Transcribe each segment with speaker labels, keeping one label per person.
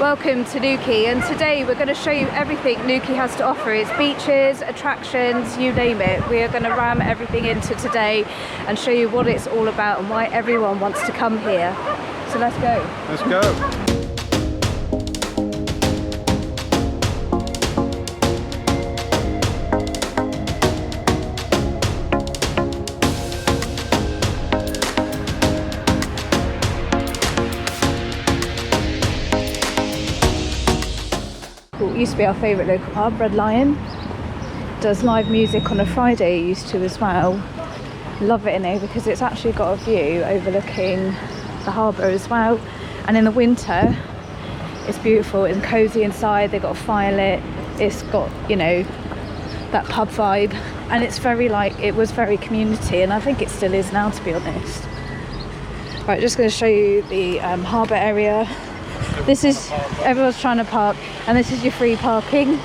Speaker 1: Welcome to Newquay, and today we're going to show you everything Newquay has to offer. It's beaches, attractions, you name it. We are going to ram everything into today and show you what it's all about and why everyone wants to come here. So let's go.
Speaker 2: Let's go.
Speaker 1: It used to be our favourite local pub, Red Lion. Does live music on a Friday, it used to as well. Love it in here because it's actually got a view overlooking the harbour as well. And in the winter, it's beautiful and cosy inside. They've got a fire lit. It's got, you know, that pub vibe. And it's very it was very community, and I think it still is now, to be honest. Right, just going to show you the harbour area. This is, everyone's trying to park, and this is your free parking.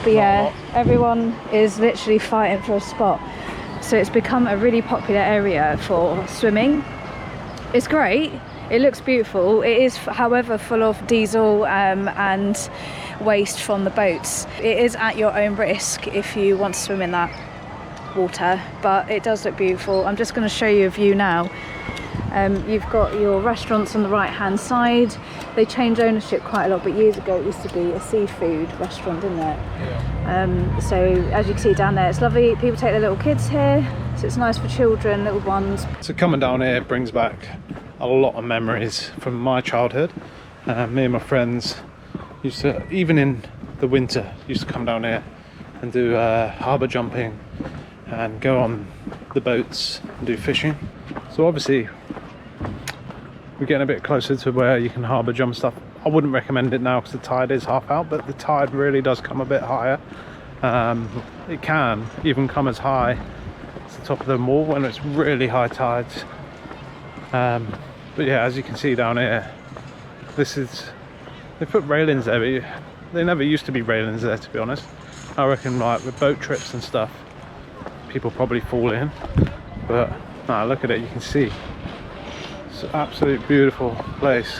Speaker 1: But yeah, everyone is literally fighting for a spot. So it's become a really popular area for swimming. It's great, it looks beautiful. It is, however, full of diesel and waste from the boats. It is at your own risk if you want to swim in that water, but it does look beautiful. I'm just going to show you a view now. You've got your restaurants on the right hand side. They change ownership quite a lot, but years ago it used to be a seafood restaurant, didn't it? Yeah. So as you can see down there, it's lovely. People take their little kids here, so it's nice for children, little ones.
Speaker 2: So coming down here brings back a lot of memories from my childhood. Me and my friends used to, even in the winter, used to come down here and do harbour jumping and go on the boats and do fishing. So obviously we're getting a bit closer to where you can harbour jump stuff. I wouldn't recommend it now because the tide is half out, but the tide really does come a bit higher. It can even come as high as the top of the wall when it's really high tides. But yeah, as you can see down here, they put railings there, but they never used to be railings there, to be honest. I reckon like with boat trips and stuff, people probably fall in, but nah, look at it, you can see. It's an absolute beautiful place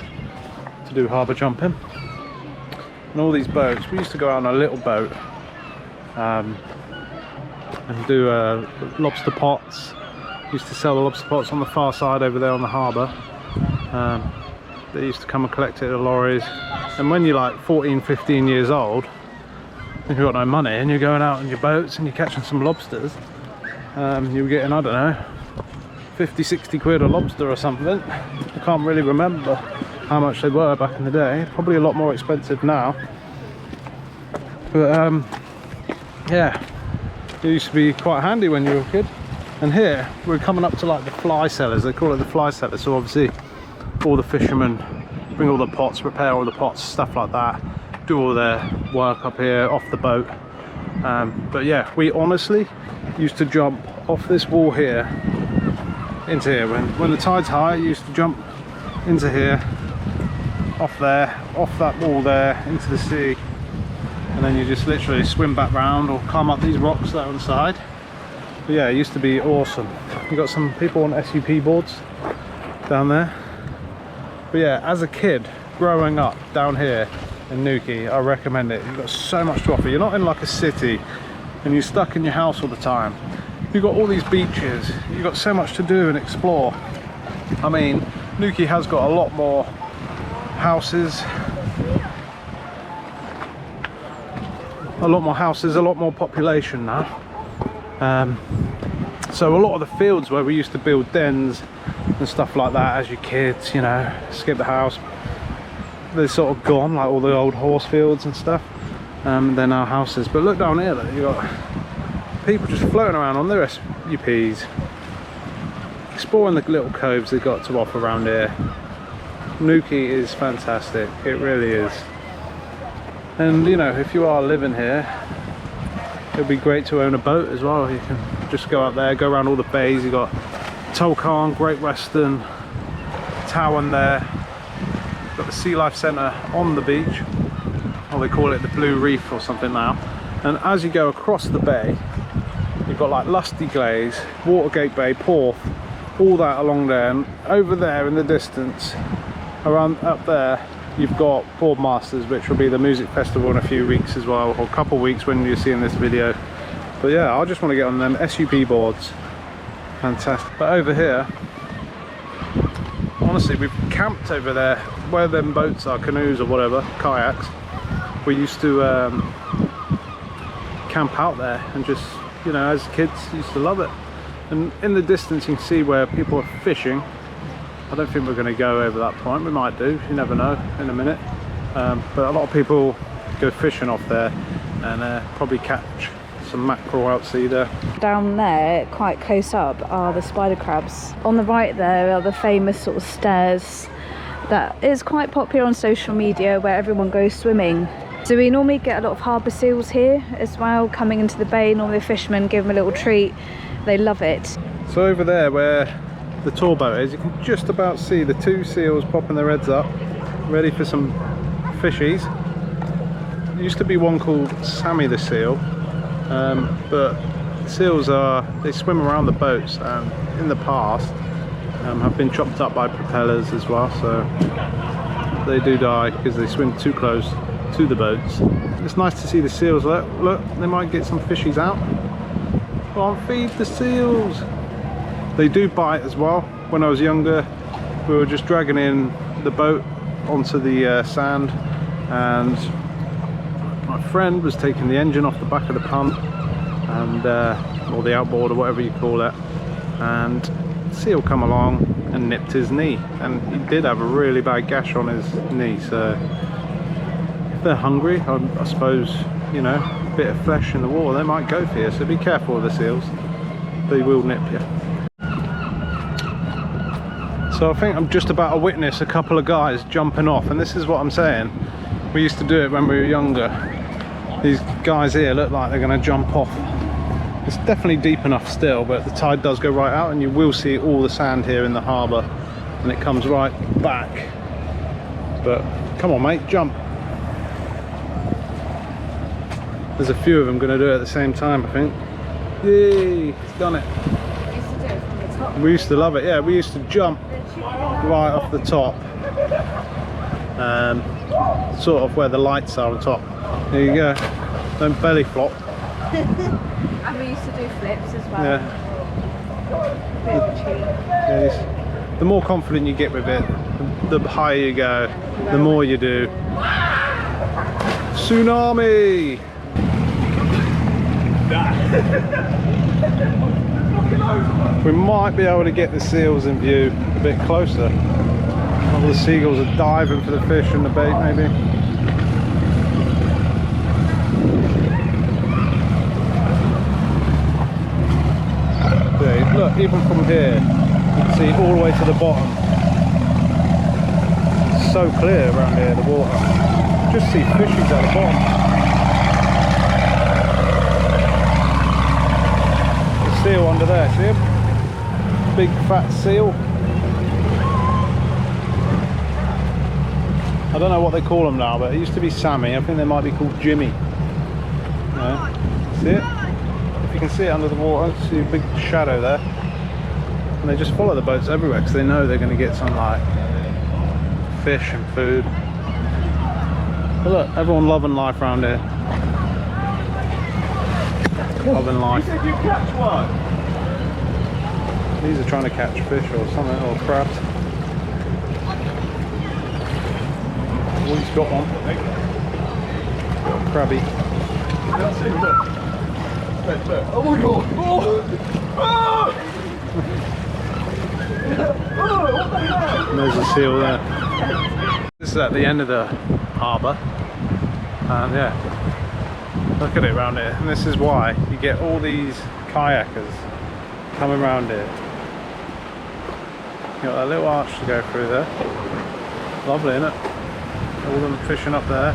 Speaker 2: to do harbour jumping. And all these boats, we used to go out on a little boat and do lobster pots. Used to sell the lobster pots on the far side over there on the harbour. They used to come and collect it at lorries. And when you're like 14, 15 years old, and you've got no money and you're going out on your boats and you're catching some lobsters, you were getting, I don't know, 50, 60 quid a lobster or something. I can't really remember how much they were back in the day. Probably a lot more expensive now. But yeah, it used to be quite handy when you were a kid. And here we're coming up to like the fly cellars. They call it the fly cellars. So obviously all the fishermen bring all the pots, repair all the pots, stuff like that, do all their work up here off the boat. But yeah, we honestly used to jump off this wall here into here. When the tide's high, you used to jump into here, off there, off that wall there, into the sea, and then you just literally swim back round or climb up these rocks there on the side. But yeah, it used to be awesome. You got some people on SUP boards down there. But yeah, as a kid growing up down here in Newquay, I recommend it. You've got so much to offer. You're not in like a city and you're stuck in your house all the time. You've got all these beaches, you've got so much to do and explore. I mean, Newquay has got a lot more houses, a lot more population now. So a lot of the fields where we used to build dens and stuff like that as your kids, you know, skip the house, they're sort of gone, like all the old horse fields and stuff. They're now houses. But look down here though, you've got people just floating around on their SUPs, exploring the little coves they've got to offer around here. Newquay is fantastic, it really is. And you know, if you are living here, it'd be great to own a boat as well. You can just go out there, go around all the bays. You've got Tolcarne, Great Western, Towan there. You've got the Sea Life Centre on the beach, or they call it the Blue Reef or something now. And as you go across the bay, you've got like Lusty Glaze, Watergate Bay, Porth, all that along there. And over there in the distance, around up there, you've got Boardmasters, which will be the music festival in a few weeks as well, or a couple of weeks when you're seeing this video. But yeah, I just want to get on them SUP boards. Fantastic. But over here, honestly, we've camped over there where them boats are, canoes or whatever, kayaks. We used to camp out there and just, you know, as kids used to love it. And in the distance you can see where people are fishing. I don't think we're going to go over that point. We might do, you never know, in a minute. But a lot of people go fishing off there and probably catch some mackerel out sea there.
Speaker 1: Down there, quite close up, are the spider crabs. On the right there are the famous sort of stairs that is quite popular on social media, where everyone goes swimming. So we normally get a lot of harbour seals here as well, coming into the bay. Normally the fishermen give them a little treat. They love it.
Speaker 2: So over there where the tour boat is, you can just about see the 2 seals popping their heads up, ready for some fishies. There used to be one called Sammy the seal, but seals they swim around the boats, and in the past have been chopped up by propellers as well, so they do die because they swim too close to the boats. It's nice to see the seals. Look, they might get some fishies out. Come on, feed the seals. They do bite as well. When I was younger, we were just dragging in the boat onto the sand, and my friend was taking the engine off the back of the punt, and or the outboard or whatever you call it, and the seal come along and nipped his knee, and he did have a really bad gash on his knee. So if they're hungry, I suppose, you know, a bit of flesh in the water, they might go for you, so be careful with the seals. They will nip you. So I think I'm just about to witness a couple of guys jumping off, and this is what I'm saying. We used to do it when we were younger. These guys here look like they're going to jump off. It's definitely deep enough still, but the tide does go right out, and you will see all the sand here in the harbour, and it comes right back. But come on mate, jump. There's a few of them going to do it at the same time, I think. Yay, it's done it. We used to love it, yeah. We used to jump right off the top, sort of where the lights are on top. There you go. Don't belly flop.
Speaker 1: And we used to do flips as well.
Speaker 2: Yeah. The more confident you get with it, the higher you go, the more you do. Tsunami! We might be able to get the seals in view a bit closer. All the seagulls are diving for the fish and the bait, maybe. Yeah, look, even from here, you can see all the way to the bottom. It's so clear around here, the water. Just see fishies at the bottom. Seal under there, see him? Big fat seal. I don't know what they call them now, but it used to be Sammy. I think they might be called Jimmy. Yeah. See it? If you can see it under the water, see a big shadow there. And they just follow the boats everywhere because they know they're going to get some like fish and food. But look, everyone loving life around here. Loving life.
Speaker 3: You said you catch one.
Speaker 2: These are trying to catch fish or something, or crabs. Oh, he's got one. Got a crabby.
Speaker 3: That's it, look. Oh my god! Oh! Oh, what the hell?
Speaker 2: And there's a seal there. This is at the end of the harbour, and yeah. Look at it around here, and this is why you get all these kayakers coming around here. You got that little arch to go through there. Lovely, isn't it? All them fishing up there.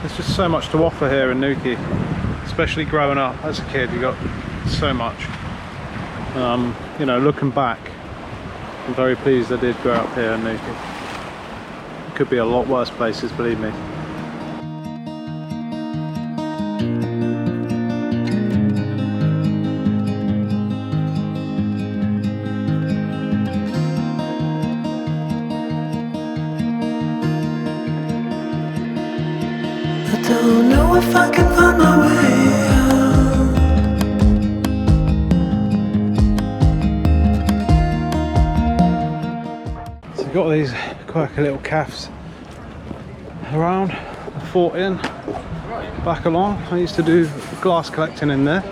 Speaker 2: There's just so much to offer here in Newquay, especially growing up as a kid. You got so much. You know, looking back, I'm very pleased I did grow up here in Newquay. It could be a lot worse places, believe me.
Speaker 4: Don't know if I can find my way out.
Speaker 2: So you've got these quirky little cafes around, a fort in, back along. I used to do glass collecting in there.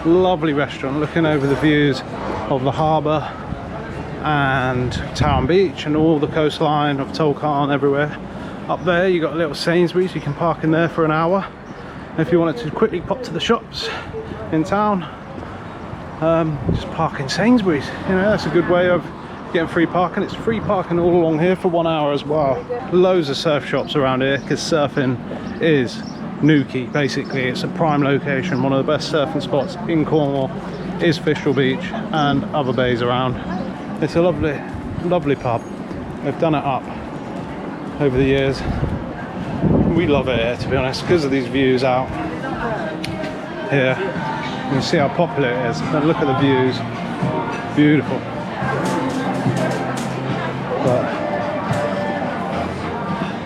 Speaker 2: Lovely restaurant looking over the views of the harbour and Towan Beach and all the coastline of Tolcarne everywhere. Up there you got a little Sainsbury's, you can park in there for an hour. And if you wanted to quickly pop to the shops in town, just park in Sainsbury's. You know, that's a good way of getting free parking. It's free parking all along here for 1 hour as well. Loads of surf shops around here because surfing is Newquay. Basically it's a prime location. One of the best surfing spots in Cornwall is Fistral Beach and other bays around. It's a lovely, lovely pub. They've done it up over the years. We love it here, to be honest, because of these views out here. You can see how popular it is. And look at the views. Beautiful. But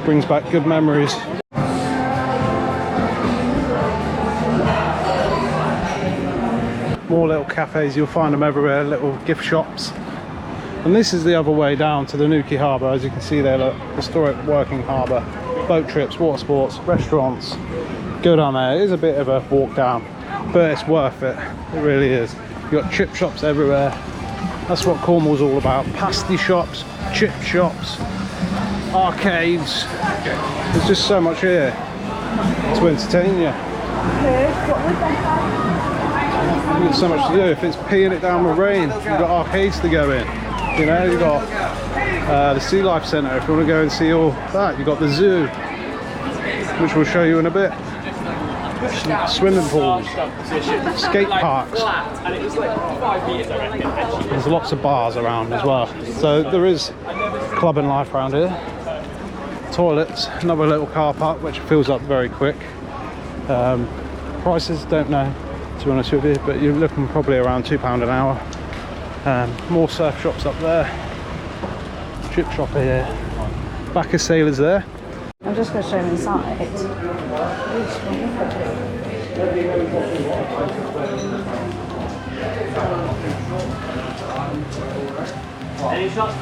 Speaker 2: brings back good memories. More little cafes, you'll find them everywhere, little gift shops. And this is the other way down to the Newquay Harbour. As you can see there, look, historic working harbour, boat trips, water sports, restaurants. Go down there. It is a bit of a walk down, but it's worth it. It really is. You've got chip shops everywhere. That's what Cornwall's all about. Pasty shops, chip shops, arcades. There's just so much here to entertain you. You've got so much to do. If it's peeing it down with rain, you've got arcades to go in. You know, you've got the Sea Life Centre if you want to go and see all that. You've got the zoo, which we'll show you in a bit. Swimming pools, skate parks. There's lots of bars around as well. So there is clubbing life around here. Toilets, another little car park which fills up very quick. Prices, don't know, to be honest with you, but you're looking probably around £2 an hour. More surf shops up there. Chip shop here. Back of sailors there.
Speaker 1: I'm just going to show them inside.
Speaker 5: Any shots?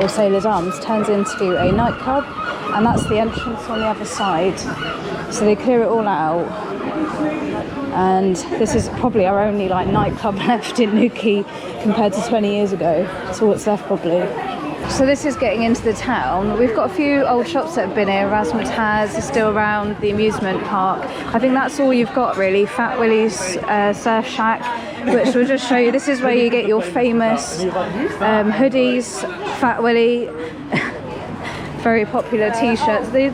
Speaker 1: Or Sailor's Arms turns into a nightclub, and that's the entrance on the other side. So they clear it all out, and this is probably our only like nightclub left in Newquay compared to 20 years ago. So what's left probably. So this is getting into the town. We've got a few old shops that have been here. Razzmatazz is still around, the amusement park. I think that's all you've got really. Fat Willie's Surf Shack, which we'll just show you. This is where you get your famous hoodies, Fat Willie, very popular t-shirts. The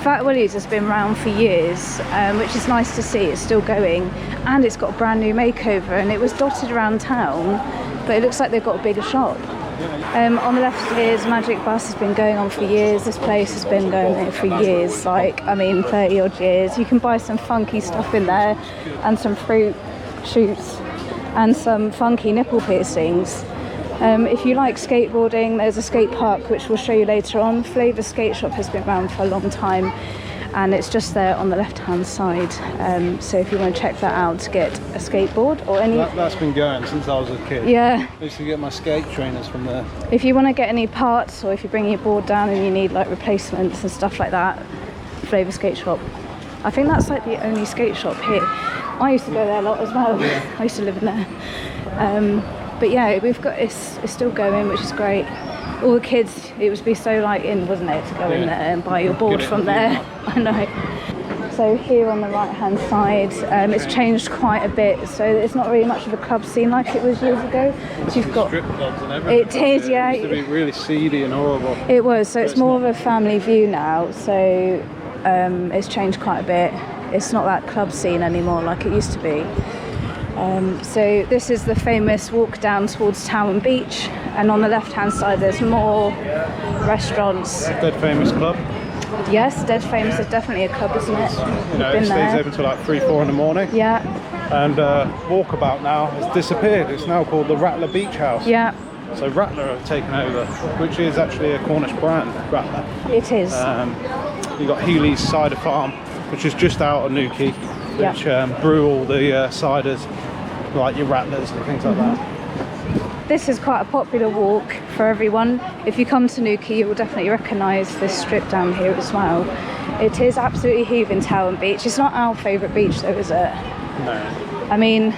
Speaker 1: Fat Willie's has been around for years, which is nice to see. It's still going, and it's got a brand new makeover, and it was dotted around town, but it looks like they've got a bigger shop. On the left is Magic Bus, has been going on for years. This place has been going there for years, like, I mean 30 odd years. You can buy some funky stuff in there, and some fruit shoots, and some funky nipple piercings. If you like skateboarding, there's a skate park which we'll show you later on. Flavour Skate Shop has been around for a long time, and it's just there on the left hand side. So if you want to check that out to get a skateboard or any...
Speaker 2: That's been going since I was a kid.
Speaker 1: Yeah.
Speaker 2: I used to get my skate trainers from there.
Speaker 1: If you want to get any parts, or if you bring your board down and you need like replacements and stuff like that, Flavour Skate Shop. I think that's like the only skate shop here. I used to go there a lot as well. Yeah. I used to live in there. But yeah, we've got it's still going, which is great. All the kids, it would be so like in, wasn't it, to go in there and buy your board from there. I know. So here on the right hand side, it's changed quite a bit. So it's not really much of a club scene like it was years ago. So you've got
Speaker 2: strip clubs and everything.
Speaker 1: It did, yeah.
Speaker 2: It used to be really seedy and horrible.
Speaker 1: It was. So it's more of a family view now. So it's changed quite a bit. It's not that club scene anymore like it used to be. So this is the famous walk down towards Towan Beach, and on the left hand side there's more restaurants.
Speaker 2: Dead Famous Club.
Speaker 1: Yes, Dead Famous is definitely a club, isn't it?
Speaker 2: You know, it stays open till like 3-4 in the morning.
Speaker 1: Yeah.
Speaker 2: And Walkabout now has disappeared. It's now called the Rattler Beach House.
Speaker 1: Yeah.
Speaker 2: So Rattler have taken over, which is actually a Cornish brand, Rattler.
Speaker 1: It is.
Speaker 2: You've got Healy's Cider Farm, which is just out of Newquay, which brew all the ciders, like your Rattlers and things like that.
Speaker 1: This is quite a popular walk for everyone. If you come to Newquay, you will definitely recognise this strip down here as well. It is absolutely heaving, Towan Beach. It's not our favourite beach though, is it?
Speaker 2: No.
Speaker 1: I mean,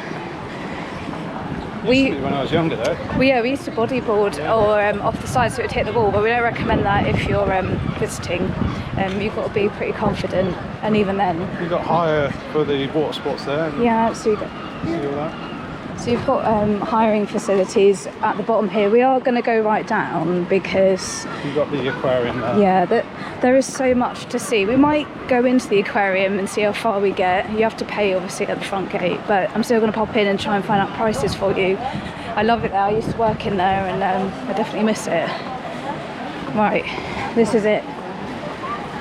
Speaker 2: when I was younger though.
Speaker 1: we used to bodyboard or off the side so it would hit the wall, but we don't recommend that if you're visiting. You've got to be pretty confident, and even then.
Speaker 2: You've got hire for the water sports there.
Speaker 1: Yeah, so
Speaker 2: see all that.
Speaker 1: So you've got hiring facilities at the bottom here. We are going to go right down because
Speaker 2: you've got the aquarium there.
Speaker 1: Yeah, there is so much to see. We might go into the aquarium and see how far we get. You have to pay obviously at the front gate, but I'm still going to pop in and try and find out prices for you. I love it there. I used to work in there and I definitely miss it. Right, this is it.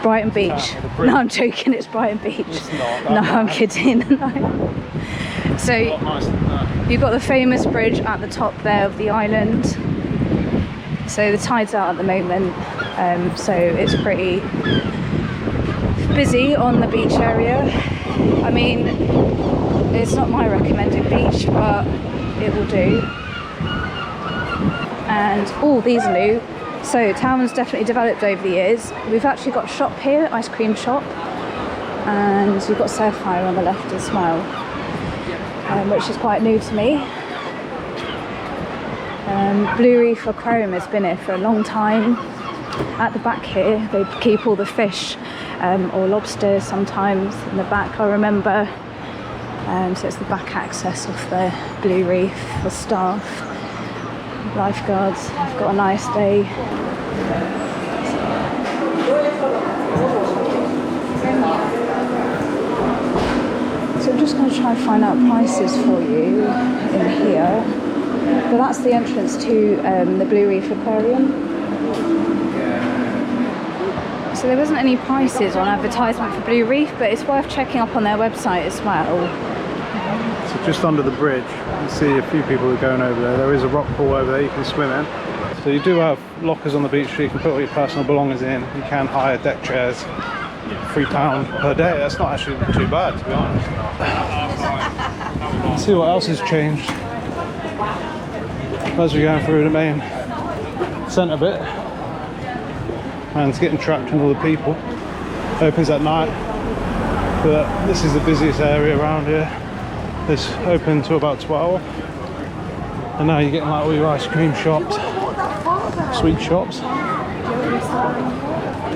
Speaker 1: Brighton Beach. No, I'm joking, it's Brighton Beach.
Speaker 2: It's not.
Speaker 1: No, I'm kidding. No. So you've got the famous bridge at the top there of the island. So the tide's out at the moment, so it's pretty busy on the beach area. I mean, it's not my recommended beach, but it will do. And all these are new. So Towan's definitely developed over the years. We've actually got a shop here, ice cream shop, and we've got Sapphire on the left as well, which is quite new to me. Blue Reef Aquarium has been here for a long time. At the back here, they keep all the fish or lobsters sometimes in the back, I remember. So it's the back access of the Blue Reef for staff. Lifeguards have got a nice day. So I'm just going to try and find out prices for you in here. But that's the entrance to the Blue Reef Aquarium. So there wasn't any prices on advertisement for Blue Reef, but it's worth checking up on their website as well.
Speaker 2: So just under the bridge, you see a few people are going over there. There is a rock pool over there you can swim in. So you do have lockers on the beach so you can put all your personal belongings in. You can hire deck chairs, £3 per day. That's not actually too bad, to be honest. Let's see what else has changed. As we're going through the main centre bit, and it's getting trapped in all the people. Opens at night, but this is the busiest area around here. It's open to about 12, and now you're getting like all your ice cream shops, sweet shops,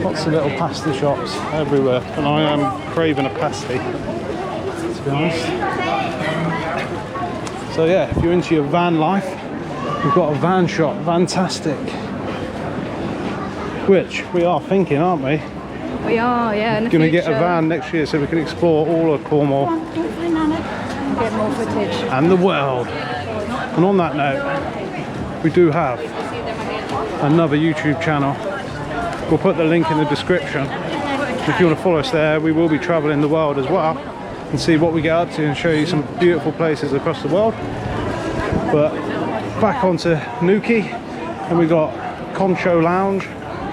Speaker 2: lots of little pasty shops everywhere, and I am craving a pasty, to be honest. So yeah, if you're into your van life, we've got a van shop, fantastic, which we are thinking, aren't we?
Speaker 1: We are, yeah.
Speaker 2: Going to get a van next year so we can explore all of Cornwall.
Speaker 1: Get more footage.
Speaker 2: And the world. And on that note, we do have another YouTube channel. We'll put the link in the description. If you want to follow us there, we will be traveling the world as well and see what we get up to and show you some beautiful places across the world. But back onto Newquay, and we got Concho Lounge.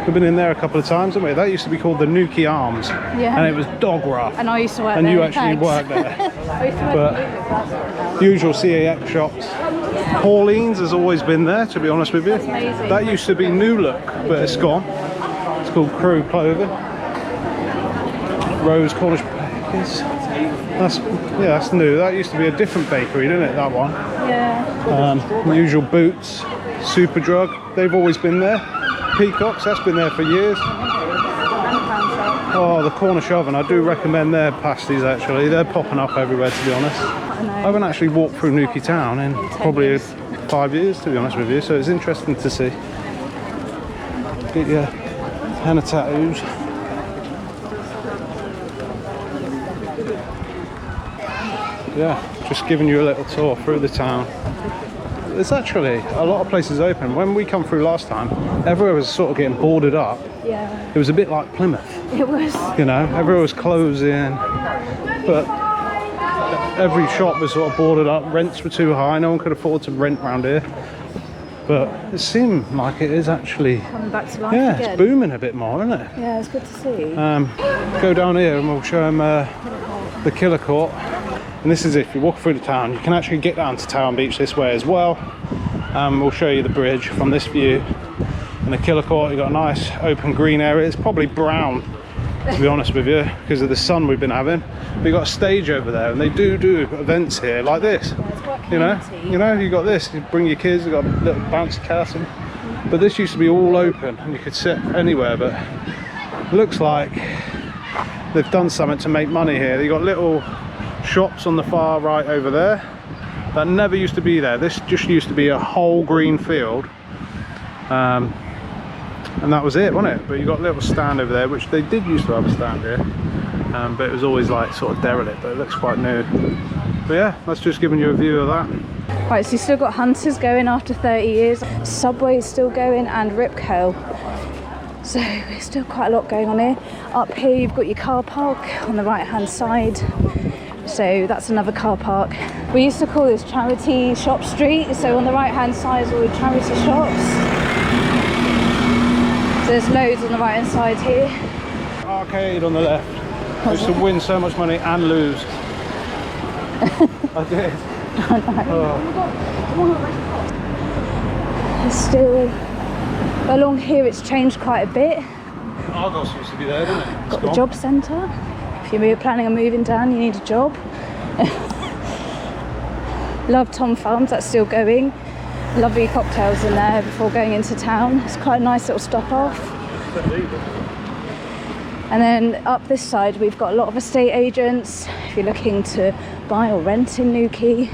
Speaker 2: We've been in there a couple of times, haven't we? That used to be called the Newquay Arms,
Speaker 1: yeah.
Speaker 2: And it was dog rough.
Speaker 1: And I used to work
Speaker 2: and
Speaker 1: there.
Speaker 2: And you actually worked there. But usual CAX shops. Pauline's has always been there, to be honest with you.
Speaker 1: That's amazing.
Speaker 2: That used to be New Look, but it's gone. It's called Crew Clothing. Rose Cornish Bakers. That's new. That used to be a different bakery, didn't it? That one.
Speaker 1: Yeah.
Speaker 2: Usual Boots, Superdrug. They've always been there. Peacocks, that's been there for years. Oh, the Cornish Oven, I do recommend their pasties actually. They're popping up everywhere, to be honest. I haven't actually walked through Newquay town in probably 5 years, to be honest with you, so it's interesting to see. Get your henna tattoos. Yeah, just giving you a little tour through the town. There's actually a lot of places open. When we come through last time, everywhere was sort of getting boarded up.
Speaker 1: Yeah.
Speaker 2: It was a bit like Plymouth.
Speaker 1: It was.
Speaker 2: You know, everywhere was closing, but every shop was sort of boarded up. Rents were too high. No one could afford to rent around here. But it seemed like it is actually
Speaker 1: Coming back to life
Speaker 2: yeah,
Speaker 1: again.
Speaker 2: it's booming a bit more, isn't it?
Speaker 1: Yeah, it's good to see.
Speaker 2: Go down here and we'll show them the Killer Court. And this is it. If you walk through the town, you can actually get down to Towan Beach this way as well. We'll show you the bridge from this view. And the Killer Court, you've got a nice open green area. It's probably brown, to be honest with you, because of the sun we've been having. We've got a stage over there, and they do events here like this.
Speaker 1: Yeah, it's quite
Speaker 2: You know, you got this. You bring your kids. You've got a little bouncy castle. But this used to be all open, and you could sit anywhere. But it looks like they've done something to make money here. They've got little shops on the far right over there that never used to be there. This just used to be a whole green field. And that was it, wasn't it? But you got a little stand over there, which they did used to have a stand here, but it was always like sort of derelict, but it looks quite new. But yeah, that's just giving you a view of that.
Speaker 1: Right, so you've still got Hunters going after 30 years, Subway's still going, and Rip Curl. So there's still quite a lot going on here. Up here you've got your car park on the right hand side. So that's another car park. We used to call this Charity Shop Street. So on the right hand side is all the charity shops. So there's loads on the right hand side here.
Speaker 2: Arcade on the left. I used to win so much money and lose. I did.
Speaker 1: There's still, along here it's changed quite a bit.
Speaker 2: Argos used to be there, didn't it?
Speaker 1: Got the job centre. If you're planning on moving down, you need a job. Love Tom Farms, that's still going. Lovely cocktails in there before going into town. It's quite a nice little stop off. And then up this side we've got a lot of estate agents if you're looking to buy or rent in Newquay.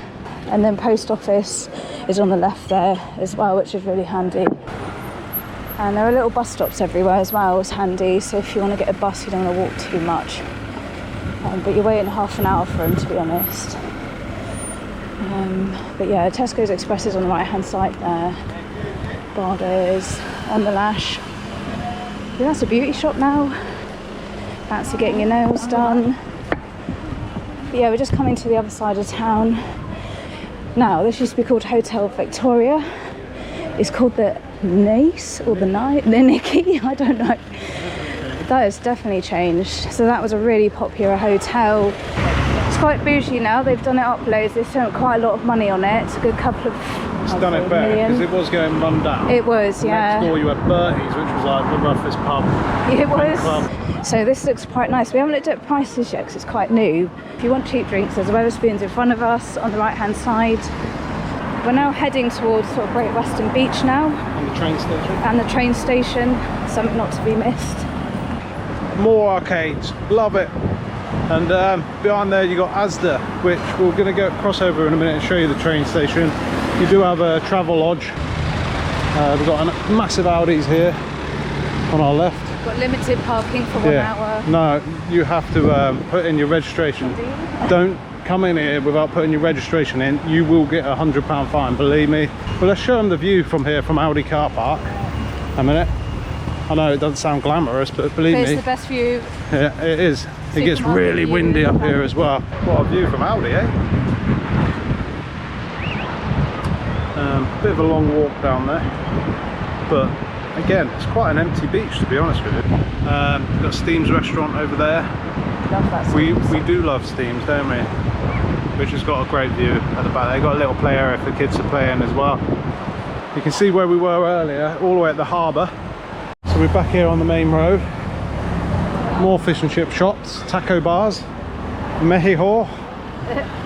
Speaker 1: And then post office is on the left there as well, which is really handy. And there are little bus stops everywhere as well, it's handy. So if you want to get a bus, you don't want to walk too much. But you're waiting half an hour for them, to be honest. But yeah, Tesco's Express is on the right hand side there. Bardo's on the lash. Yeah, that's a beauty shop now. Fancy getting your nails done. But yeah, we're just coming to the other side of town. Now, this used to be called Hotel Victoria. It's called the Nice or the Nicky, I don't know. That has definitely changed. So that was a really popular hotel. It's quite bougie now. They've done it up loads. They've spent quite a lot of money on it. It's a good couple of
Speaker 2: It's done it better because it was going run down.
Speaker 1: It was, yeah.
Speaker 2: Next door you had Bertie's, which was like the roughest pub.
Speaker 1: It was.
Speaker 2: Club.
Speaker 1: So this looks quite nice. We haven't looked at prices yet because it's quite new. If you want cheap drinks, there's Wetherspoons in front of us on the right hand side. We're now heading towards sort of Great Western Beach now.
Speaker 2: And the train station.
Speaker 1: And the train station, something not to be missed.
Speaker 2: More arcades, love it. And behind there you got Asda, which we're going to go cross over in a minute and show you the train station. You do have a travel lodge. We've got a massive Audis here on our left.
Speaker 1: Got limited parking for 1 hour.
Speaker 2: No, you have to put in your registration. Don't come in here without putting your registration in. You will get a £100 fine, believe me. But let's show them the view from here, from Audi car park. A minute. I know it doesn't sound glamorous, but believe me,
Speaker 1: it's the best view.
Speaker 2: Yeah, it is. It gets really windy up here as well. What a view from Audi, eh? Bit of a long walk down there, but again, it's quite an empty beach, to be honest with you. We've got Steam's restaurant over there.
Speaker 1: Love that.
Speaker 2: We do love Steam's, don't we? Which has got a great view at the back. They've got a little play area for kids to play in as well. You can see where we were earlier, all the way at the harbour. So we're back here on the main road. More fish and chip shops, taco bars, Mexico,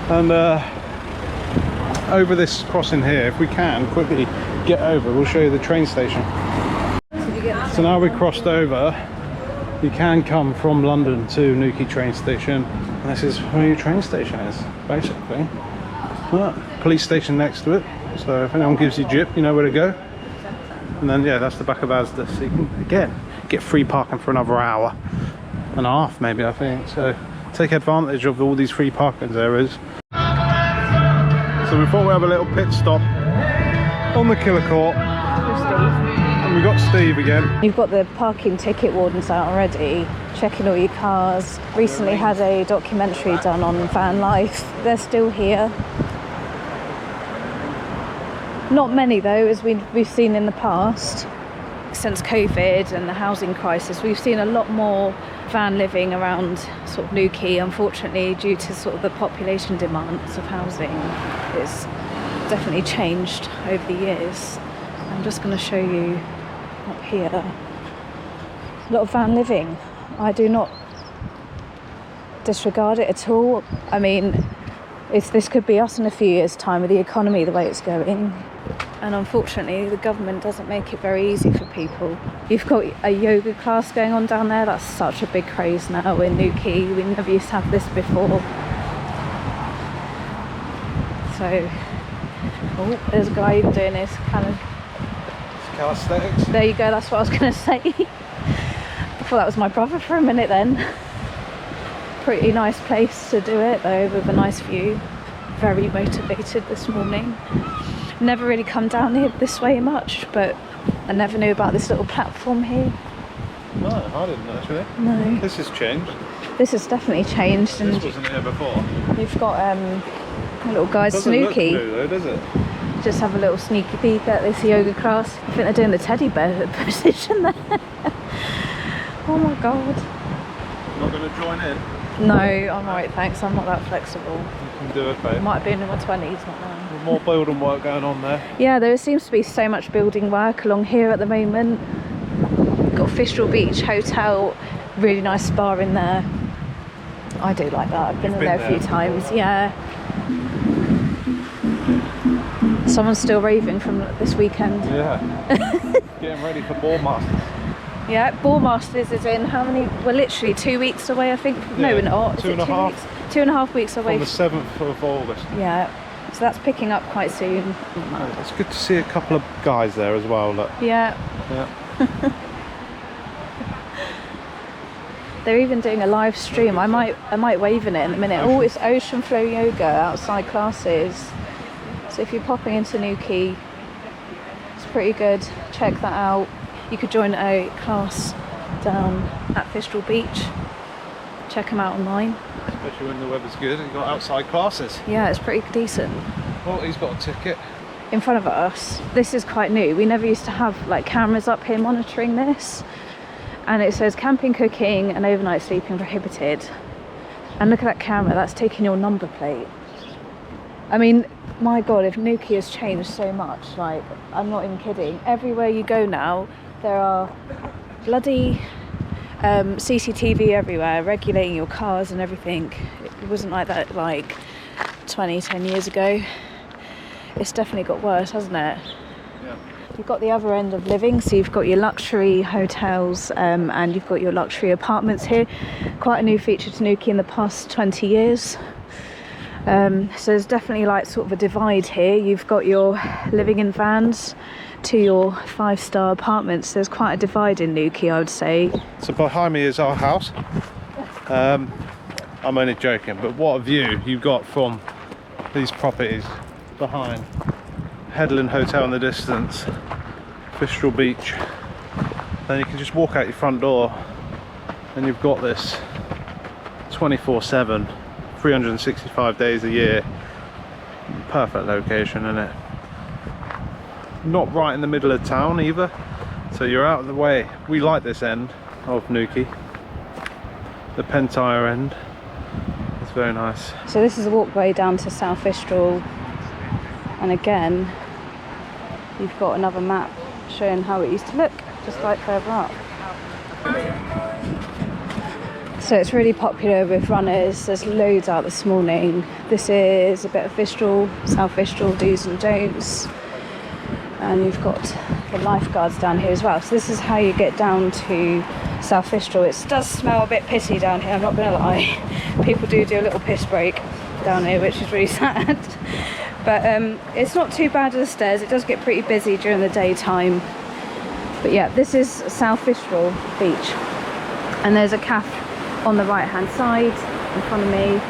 Speaker 2: and over this crossing here, if we can quickly get over, we'll show you the train station. So now we've crossed over, you can come from London to Newquay train station, and this is where your train station is, basically. Police station next to it, so if anyone gives you jip, you know where to go. And then yeah, that's the back of Asda, so you can again get free parking for another hour and a half maybe, I think. So take advantage of all these free parking areas. So we thought we'd have a little pit stop on the Killer Court. And we got Steve again.
Speaker 1: You've got the parking ticket wardens out already, checking all your cars. Recently had a documentary done on van life. They're still here. Not many though, as we've seen in the past. Since COVID and the housing crisis, we've seen a lot more van living around sort of Newquay, unfortunately, due to sort of the population demands of housing. It's definitely changed over the years. I'm just going to show you up here. A lot of van living. I do not disregard it at all. I mean, this could be us in a few years' time with the economy the way it's going. And unfortunately, the government doesn't make it very easy for people. You've got a yoga class going on down there. That's such a big craze now in Newquay. We never used to have this before. So, oh, there's a guy even doing this kind of...
Speaker 2: Calisthenics.
Speaker 1: There you go, that's what I was going to say. I thought that was my brother for a minute then. Pretty nice place to do it though, with a nice view. Very motivated this morning. Never really come down here this way much, but I never knew about this little platform here.
Speaker 2: No, I didn't actually.
Speaker 1: No.
Speaker 2: This has changed.
Speaker 1: This has definitely changed, and
Speaker 2: This wasn't here before.
Speaker 1: you've got a little guys
Speaker 2: Doesn't look
Speaker 1: snooky.
Speaker 2: new though, does it?
Speaker 1: Just have a little sneaky peek at this yoga class. I think they're doing the teddy bear position there. Oh my god.
Speaker 2: Not going to join in?
Speaker 1: No, I'm alright, thanks. I'm not that flexible.
Speaker 2: You can do it, babe.
Speaker 1: Might have been in my 20s, not now.
Speaker 2: More building work going on there.
Speaker 1: Yeah, there seems to be so much building work along here at the moment. Got Fistral Beach Hotel, really nice spa in there. I do like that. I've been in there a few times. Yeah. Someone's still raving from this weekend.
Speaker 2: Yeah. Getting ready for Ball Masters.
Speaker 1: Yeah, Ball Masters is in how many? We're literally 2 weeks away, I think. No, we're not. Is it 2 weeks? 2.5 weeks away.
Speaker 2: On the 7th of August.
Speaker 1: Yeah. So that's picking up quite soon.
Speaker 2: It's good to see a couple of guys there as well. Look.
Speaker 1: Yeah.
Speaker 2: Yeah.
Speaker 1: They're even doing a live stream. I might wave in it in a minute. Oh, it's Ocean Flow Yoga outside classes. So if you're popping into Newquay, it's pretty good. Check that out. You could join a class down at Fistral Beach. Check them out online.
Speaker 2: Especially when the weather's good and you've got outside classes.
Speaker 1: Yeah, it's pretty decent.
Speaker 2: Well, he's got a ticket.
Speaker 1: In front of us, this is quite new. We never used to have like cameras up here monitoring this. And it says camping, cooking and overnight sleeping prohibited. And look at that camera, that's taking your number plate. I mean, my God, if Newquay has changed so much, like, I'm not even kidding. Everywhere you go now, there are bloody CCTV everywhere, regulating your cars and everything. It wasn't like that like 10 years ago. It's definitely got worse, hasn't it?
Speaker 2: Yeah.
Speaker 1: You've got the other end of living, so you've got your luxury hotels and you've got your luxury apartments here. Quite a new feature to Newquay in the past 20 years. So there's definitely like sort of a divide here. You've got your living in vans to your 5-star apartments. There's quite a divide in Newquay, I would say.
Speaker 2: So behind me is our house. I'm only joking, but what a view you've got from these properties behind. Headland Hotel in the distance, Fistral Beach. Then you can just walk out your front door and you've got this 24/7, 365 days a year. Perfect location, isn't it? Not right in the middle of town either, so you're out of the way. We like this end of Newquay, the Pentire end. It's very nice.
Speaker 1: So this is a walkway down to South Fistral, and again you've got another map showing how it used to look, just like further up. So it's really popular with runners. There's loads out this morning. This is a bit of Fistral, South Fistral do's and don'ts. And you've got the lifeguards down here as well. So this is how you get down to South Fistral. It does smell a bit pissy down here, I'm not going to lie. People do a little piss break down here, which is really sad. But it's not too bad at the stairs. It does get pretty busy during the daytime. But yeah, this is South Fistral Beach. And there's a cafe on the right hand side in front of me.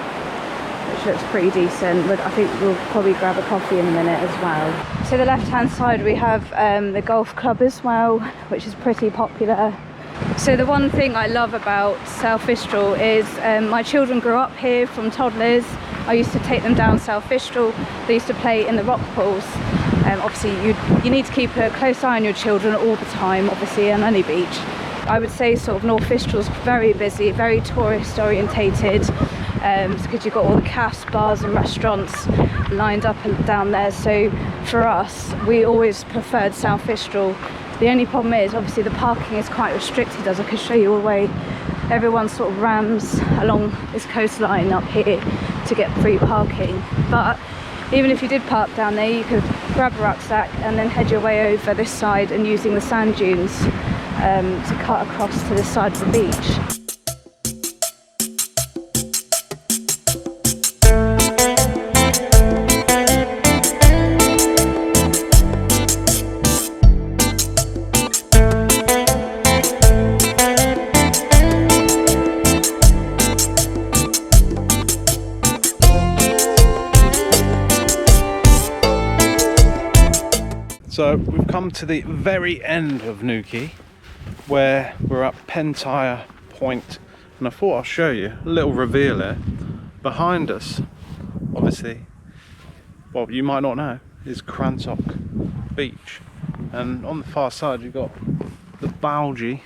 Speaker 1: which looks pretty decent, but I think we'll probably grab a coffee in a minute as well. So the left hand side we have the golf club as well, which is pretty popular. So the one thing I love about South Fistral is my children grew up here from toddlers. I used to take them down South Fistral. They used to play in the rock pools. Obviously you need to keep a close eye on your children all the time, obviously, on any beach. I would say sort of North Fistral's very busy, very tourist orientated, because you've got all the cafes, bars and restaurants lined up and down there. So for us, we always preferred South Fistral. The only problem is obviously the parking is quite restricted, as I could show you all the way. Everyone sort of rams along this coastline up here to get free parking. But even if you did park down there, you could grab a rucksack and then head your way over this side and using the sand dunes to cut across to this side of the beach.
Speaker 2: So we've come to the very end of Newquay, where we're at Pentire Point, and I thought I'll show you a little reveal here. Behind us, obviously, well, you might not know, is Towan Beach, and on the far side you've got the Bougie,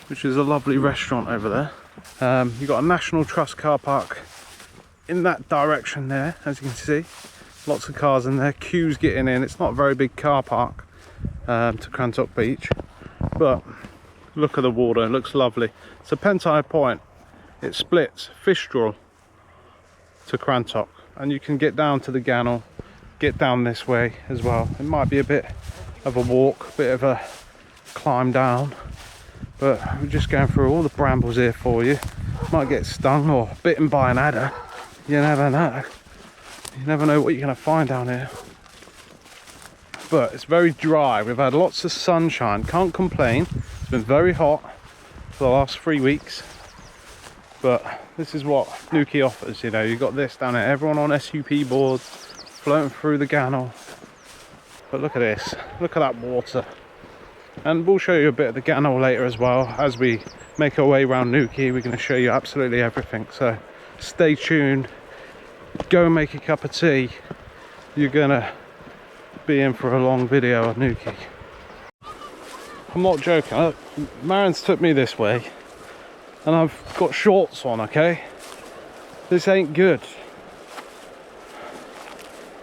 Speaker 2: which is a lovely restaurant over there. You've got a National Trust car park in that direction there, as you can see. Lots of cars in there, queues getting in. It's not a very big car park to Towan Beach, but look at the water, it looks lovely. So Pentire Point, it splits Fistral to Towan, and you can get down to the Gannel, get down this way as well. It might be a bit of a walk, a bit of a climb down, but we're just going through all the brambles here for you. Might get stung or bitten by an adder, you never know. You never know what you're going to find down here. But it's very dry. We've had lots of sunshine. Can't complain. It's been very hot for the last 3 weeks. But this is what Newquay offers, you know. You've got this down here. Everyone on SUP boards, floating through the Gannel. But look at this. Look at that water. And we'll show you a bit of the Gannel later as well. As we make our way around Newquay, we're going to show you absolutely everything. So stay tuned. Go and make a cup of tea. You're gonna be in for a long video of Newquay. I'm not joking. Marin's took me this way and I've got shorts on, okay? This ain't good.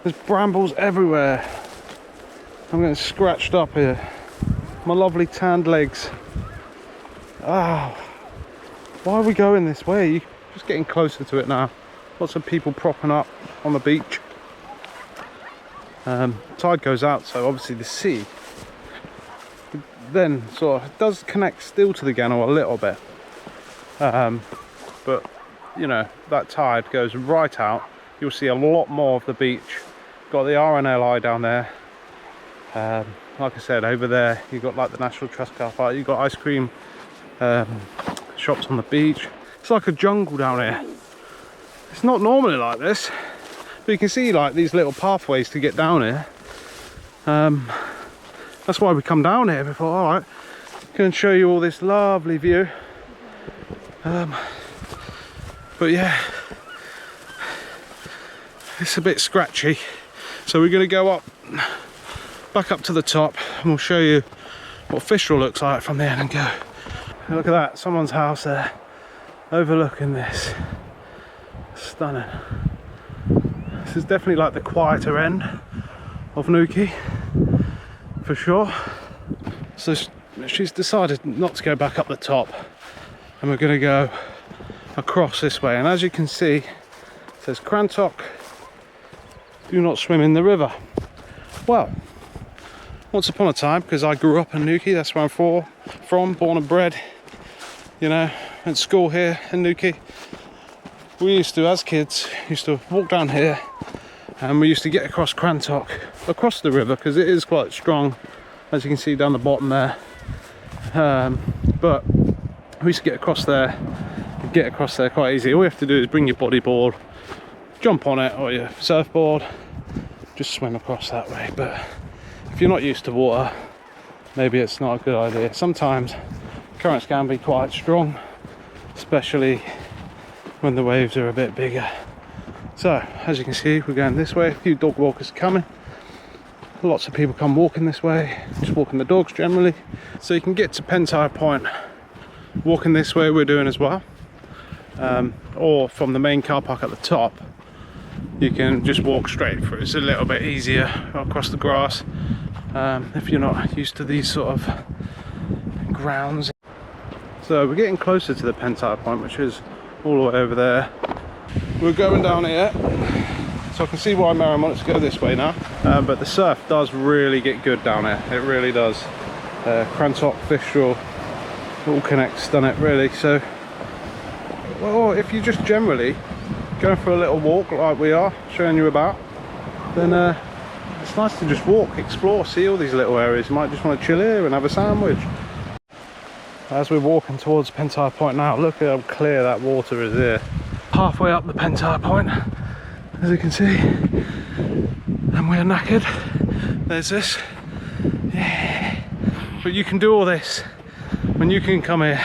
Speaker 2: There's brambles everywhere. I'm getting scratched up here. My lovely tanned legs. Ah, why are we going this way? Just getting closer to it now. Lots of people propping up on the beach. Tide goes out, so obviously the sea then sort of does connect still to the Gannel a little bit. But you know, that tide goes right out. You'll see a lot more of the beach. Got the RNLI down there. Like I said, over there you've got like the National Trust car park. You've got ice cream shops on the beach. It's like a jungle down here. It's not normally like this, but you can see like these little pathways to get down here. That's why we come down here before. All right, can show you all this lovely view. But yeah, it's a bit scratchy, so we're going to go up, back up to the top, and we'll show you what Fistral looks like from there and go. Look at that, someone's house there, overlooking this. Stunning. This is definitely like the quieter end of Newquay, for sure. So she's decided not to go back up the top, and we're going to go across this way. And as you can see, it says Towan, do not swim in the river. Well, once upon a time, because I grew up in Newquay, that's where I'm from, born and bred, you know, went to school here in Newquay. We used to, as kids, walk down here, and we used to get across Towan, across the river, because it is quite strong, as you can see down the bottom there. But we used to get across there quite easy. All you have to do is bring your bodyboard, jump on it or your surfboard, just swim across that way. But if you're not used to water, maybe it's not a good idea. Sometimes currents can be quite strong, especially when the waves are a bit bigger. So as you can see, we're going this way. A few dog walkers coming. Lots of people come walking this way, just walking the dogs generally. So you can get to Pentire Point walking this way, we're doing as well. Or from the main car park at the top, you can just walk straight through. It's a little bit easier across the grass if you're not used to these sort of grounds. So we're getting closer to the Pentire Point, which is all the way over there. We're going down here, so I can see why Mary wants to go this way now. But the surf does really get good down here. It really does. Crantock, Fistral, all connects, done it really. So, well, if you just generally going for a little walk like we are showing you about, then it's nice to just walk, explore, see all these little areas. You might just want to chill here and have a sandwich. As we're walking towards Pentire Point now, look at how clear that water is here. Halfway up the Pentire Point, as you can see, and we're knackered. There's this. Yeah. But you can do all this when you can come here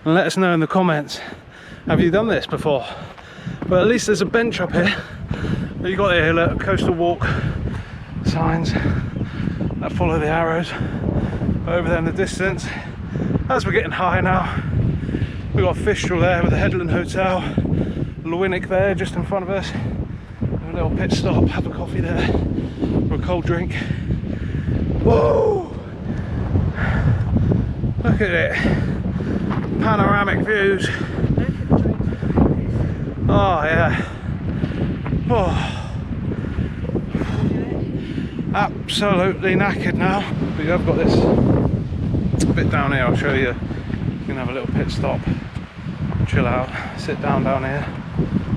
Speaker 2: and let us know in the comments, have you done this before? But at least there's a bench up here. You got here, look, coastal walk signs that follow the arrows. Over there in the distance, as we're getting high now, we've got Fistral there with the Headland Hotel, Lewinnick there just in front of us. A little pit stop, have a coffee there, or a cold drink. Whoa! Look at it, panoramic views. Oh yeah. Oh. Absolutely knackered now. But I've got this bit down here, I'll show you. You can have a little pit stop, chill out, sit down here.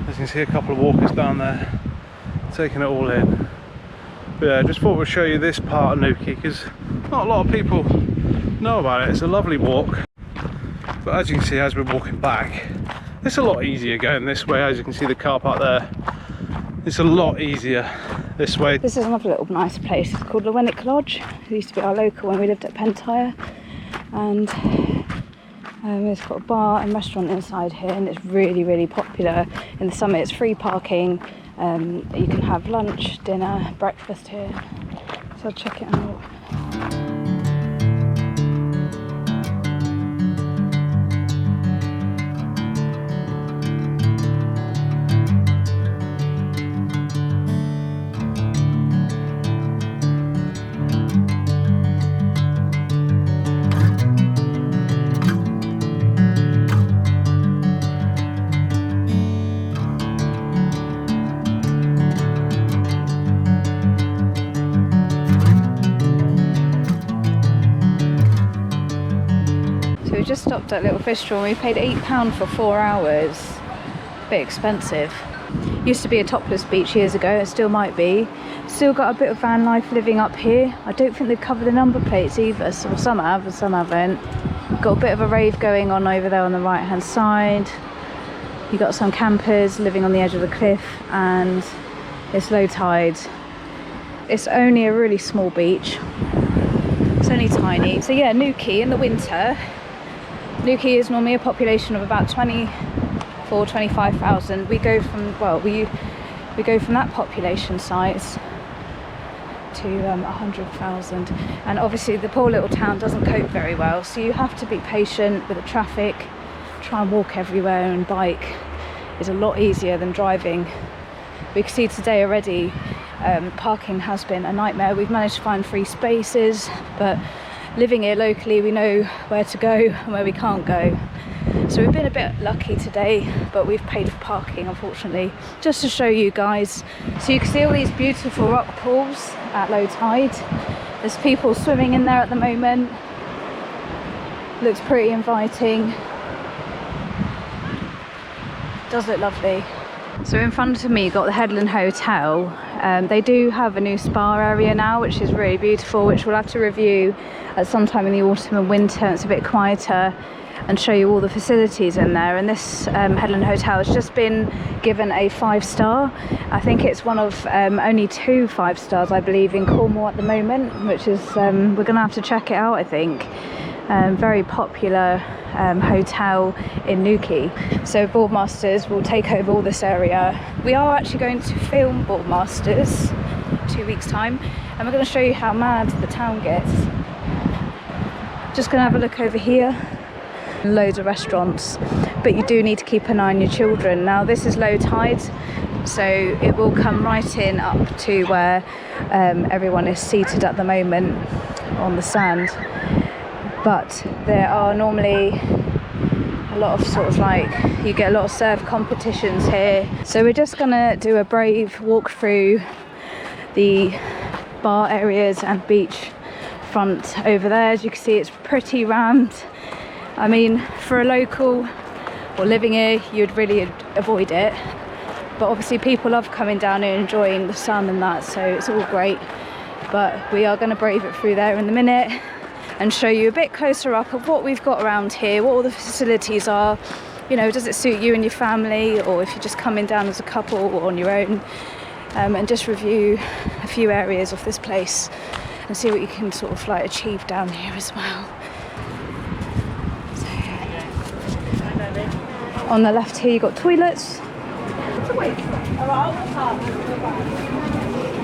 Speaker 2: As you can see, a couple of walkers down there, taking it all in. But yeah, just thought we'd show you this part of Newquay, because not a lot of people know about it. It's a lovely walk. But as you can see, as we're walking back, it's a lot easier going this way. As you can see the car park there, it's a lot easier this way.
Speaker 1: This is another little nice place. It's called Lewinnick Lodge. It used to be our local when we lived at Pentire, and it's got a bar and restaurant inside here, and it's really popular. In the summer it's free parking. You can have lunch, dinner, breakfast here, so check it out. We just stopped at Little Fistral and we paid £8 for 4 hours. A bit expensive. Used to be a topless beach years ago, it still might be. Still got a bit of van life living up here. I don't think they've covered the number plates either, so some have and some haven't. Got a bit of a rave going on over there on the right hand side. You got some campers living on the edge of the cliff, and it's low tide. It's only a really small beach. It's only tiny. So yeah, Newquay in the winter. Newquay is normally a population of about 25,000. We go from, well, we go from that population size to 100,000, and obviously the poor little town doesn't cope very well, so you have to be patient with the traffic, try and walk everywhere, and bike is a lot easier than driving. We can see today already parking has been a nightmare. We've managed to find free spaces, but living here locally, we know where to go and where we can't go. So we've been a bit lucky today, but we've paid for parking, unfortunately. Just to show you guys, so you can see all these beautiful rock pools at low tide. There's people swimming in there at the moment. Looks pretty inviting. Does look lovely. So in front of me, you've got the Headland Hotel. They do have a new spa area now, which is really beautiful, which we'll have to review at some time in the autumn and winter. It's a bit quieter. and show you all the facilities in there. And this Headland Hotel has just been given a 5-star. I think it's one of only 2 5-stars, I believe, in Cornwall at the moment, which is we're gonna have to check it out, I think. Very popular hotel in Newquay. So Boardmasters will take over all this area. We are actually going to film Boardmasters 2 weeks time, and we're going to show you how mad the town gets. Just going to have a look over here. Loads of restaurants, but you do need to keep an eye on your children. Now this is low tide, so it will come right in up to where everyone is seated at the moment on the sand. But there are normally a lot of sort of like, you get a lot of surf competitions here. So we're just gonna do a brave walk through the bar areas and beach front over there. As you can see, it's pretty rammed. I mean, for a local or living here, you'd really avoid it. But obviously people love coming down here, enjoying the sun and that, so it's all great. But we are gonna brave it through there in a minute and show you a bit closer up of what we've got around here, what all the facilities are. You know, does it suit you and your family, or if you're just coming down as a couple or on your own, and just review a few areas of this place and see what you can sort of like achieve down here as well. So, on the left here you've got toilets.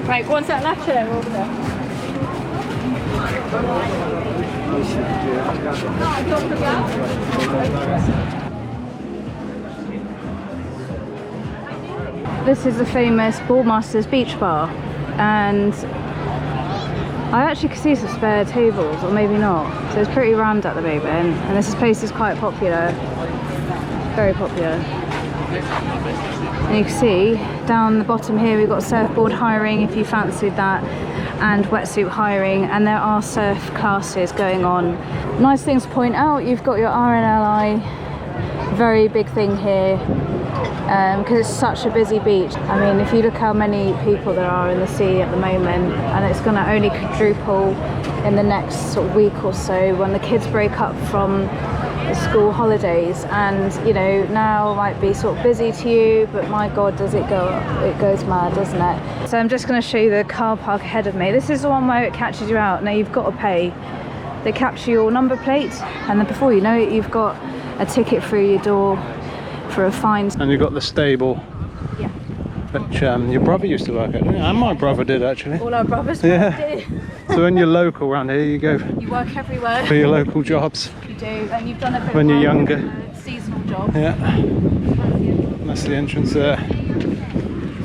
Speaker 1: Right, go on to that left chair over there. This is the famous Boardmasters Beach Bar, and I actually can see some spare tables, or maybe not, so it's pretty rammed at the moment, and this place is quite popular, very popular. And you can see down the bottom here we've got surfboard hiring if you fancied that, and wetsuit hiring, and there are surf classes going on. Nice things to point out, you've got your RNLI, very big thing here, because it's such a busy beach. I mean, if you look how many people there are in the sea at the moment, and it's going to only quadruple in the next sort of week or so when the kids break up from the school holidays. And you know, now might be sort of busy to you, but my god, does it go, it goes mad, doesn't it? So I'm just going to show you the car park ahead of me. This is the one where it catches you out. Now you've got to pay. They capture your number plate, and then before you know it, you've got a ticket through your door for a fine. And
Speaker 2: you've got the stable,
Speaker 1: yeah,
Speaker 2: which your brother used to work at, didn't he? And my brother did actually.
Speaker 1: All our brothers
Speaker 2: did. So when you're local around here, you go.
Speaker 1: You work everywhere
Speaker 2: For your local jobs.
Speaker 1: You do, and you've done a bit
Speaker 2: when you're younger.
Speaker 1: Seasonal job.
Speaker 2: Yeah. That's the entrance there.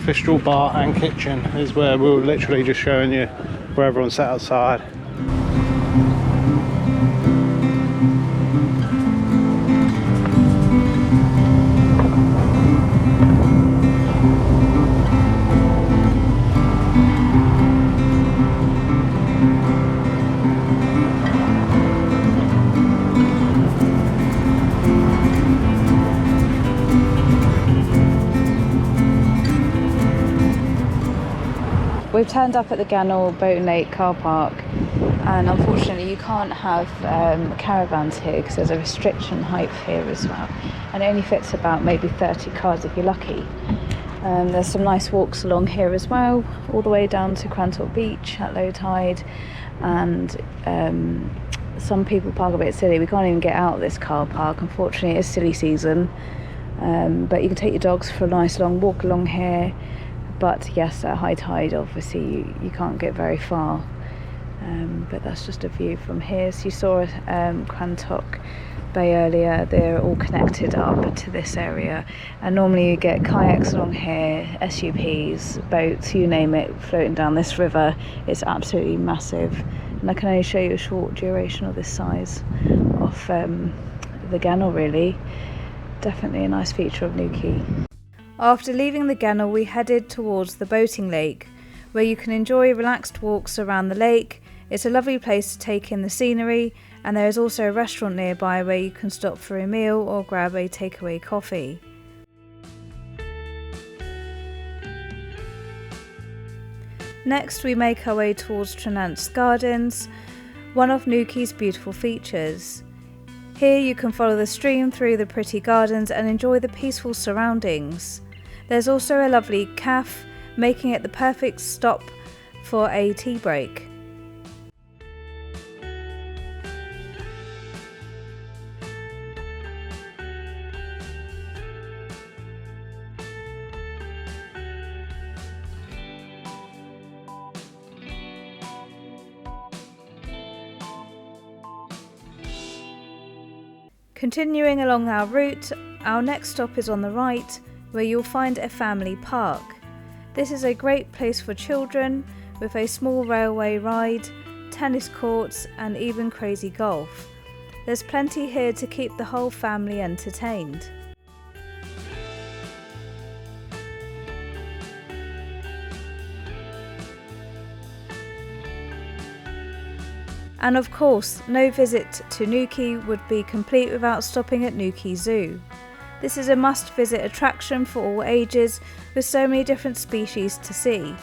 Speaker 2: Fistral Bar and Kitchen is where we're literally just showing you where everyone's sat outside.
Speaker 1: We've turned up at the Gannel Boat and Lake car park, and unfortunately you can't have caravans here because there's a restriction height here as well, and it only fits about maybe 30 cars if you're lucky. There's some nice walks along here as well, all the way down to Tolcarne Beach at low tide, and some people park a bit silly. We can't even get out of this car park, unfortunately. It's silly season, but you can take your dogs for a nice long walk along here. But yes, at high tide obviously you can't get very far, but that's just a view from here. So you saw Crantock Bay earlier, they're all connected up to this area, and normally you get kayaks along here, SUPs, boats, you name it, floating down this river. It's absolutely massive, and I can only show you a short duration of this size of the Gannel really. Definitely a nice feature of Newquay. After leaving the Gannel, we headed towards the boating lake, where you can enjoy relaxed walks around the lake. It's a lovely place to take in the scenery, and there is also a restaurant nearby where you can stop for a meal or grab a takeaway coffee. Next, we make our way towards Trenance Gardens, one of Newquay's beautiful features. Here you can follow the stream through the pretty gardens and enjoy the peaceful surroundings. There's also a lovely cafe, making it the perfect stop for a tea break. Continuing along our route, our next stop is on the right, where you'll find a family park. This is a great place for children, with a small railway ride, tennis courts and even crazy golf. There's plenty here to keep the whole family entertained. And of course, no visit to Newquay would be complete without stopping at Newquay Zoo. This is a must-visit attraction for all ages, with so many different species to see.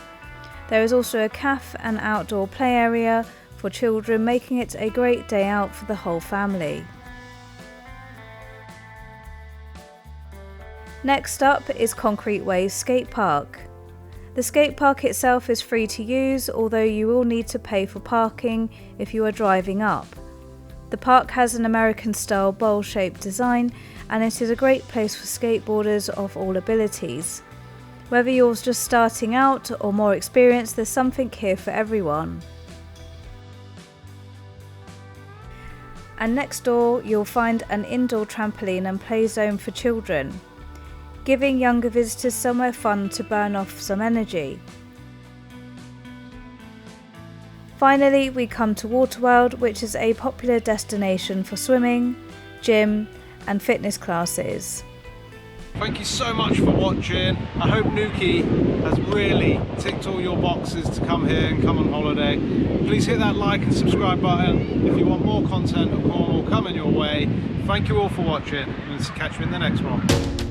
Speaker 1: There is also a cafe and outdoor play area for children, making it a great day out for the whole family. Next up is Concrete Waves Skate Park. The skate park itself is free to use, although you will need to pay for parking if you are driving up. The park has an American-style bowl-shaped design, and it is a great place for skateboarders of all abilities. Whether you're just starting out or more experienced, there's something here for everyone. And next door, you'll find an indoor trampoline and play zone for children, giving younger visitors somewhere fun to burn off some energy. Finally, we come to Waterworld, which is a popular destination for swimming, gym and fitness classes.
Speaker 2: Thank you so much for watching. I hope Newquay has really ticked all your boxes to come here and come on holiday. Please hit that like and subscribe button if you want more content of Cornwall coming your way. Thank you all for watching, and catch you in the next one.